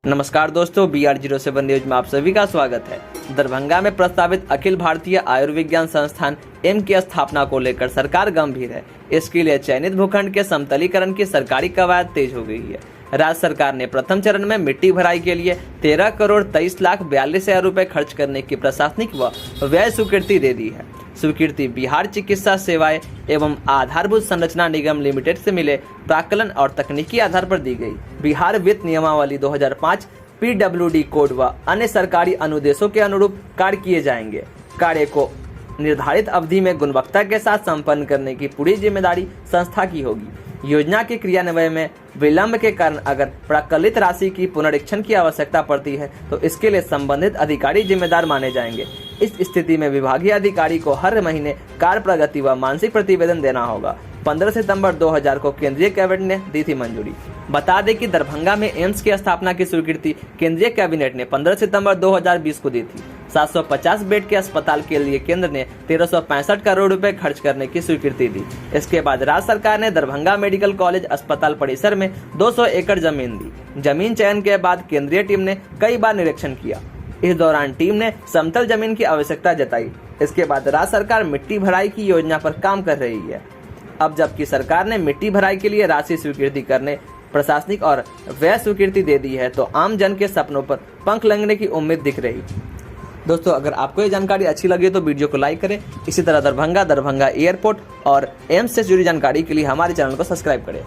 नमस्कार दोस्तों, BR07 news में आप सभी का स्वागत है। दरभंगा में प्रस्तावित अखिल भारतीय आयुर्विज्ञान संस्थान एम्स की स्थापना को लेकर सरकार गंभीर है। इसके लिए चयनित भूखंड के समतलीकरण की सरकारी कवायद तेज हो गई है। राज्य सरकार ने प्रथम चरण में मिट्टी भराई के लिए 13,23,42,000 रुपए खर्च करने की प्रशासनिक व व्यय स्वीकृति दे दी है। स्वीकृति बिहार चिकित्सा सेवाएं एवं आधारभूत संरचना निगम लिमिटेड से मिले प्राक्कलन और तकनीकी आधार पर दी गई। बिहार वित्त नियमावली 2005 PWD कोड व अन्य सरकारी अनुदेशों के अनुरूप कार्य किए जाएंगे। कार्य को निर्धारित अवधि में गुणवत्ता के साथ संपन्न करने की पूरी जिम्मेदारी संस्था की होगी। योजना के क्रियान्वयन में विलंब के कारण अगर प्राक्कलित राशि की पुनरीक्षण की आवश्यकता पड़ती है तो इसके लिए संबंधित अधिकारी जिम्मेदार माने जाएंगे। इस स्थिति में विभागीय अधिकारी को हर महीने कार्य प्रगति व मानसिक प्रतिवेदन देना होगा। 15 सितंबर 2000 को केंद्रीय कैबिनेट ने दी थी मंजूरी। बता दें कि दरभंगा में एम्स की स्थापना की स्वीकृति केंद्रीय कैबिनेट ने 15 सितंबर 2020 को दी थी। 750 बेड के अस्पताल के लिए केंद्र ने 1365 करोड़ रुपए खर्च करने की स्वीकृति दी। इसके बाद राज्य सरकार ने दरभंगा मेडिकल कॉलेज अस्पताल परिसर में 200 एकड़ जमीन दी। जमीन चयन के बाद केंद्रीय टीम ने कई बार निरीक्षण किया। इस दौरान टीम ने समतल जमीन की आवश्यकता जताई। इसके बाद राज्य सरकार मिट्टी भराई की योजना पर काम कर रही है। अब जबकि सरकार ने मिट्टी भराई के लिए राशि स्वीकृति करने, प्रशासनिक और व्यय स्वीकृति दे दी है तो आम जन के सपनों पर पंख लगने की उम्मीद दिख रही। दोस्तों, अगर आपको ये जानकारी अच्छी लगी तो वीडियो को लाइक करें। इसी तरह दरभंगा एयरपोर्ट और एम्स से जुड़ी जानकारी के लिए हमारे चैनल को सब्सक्राइब करें।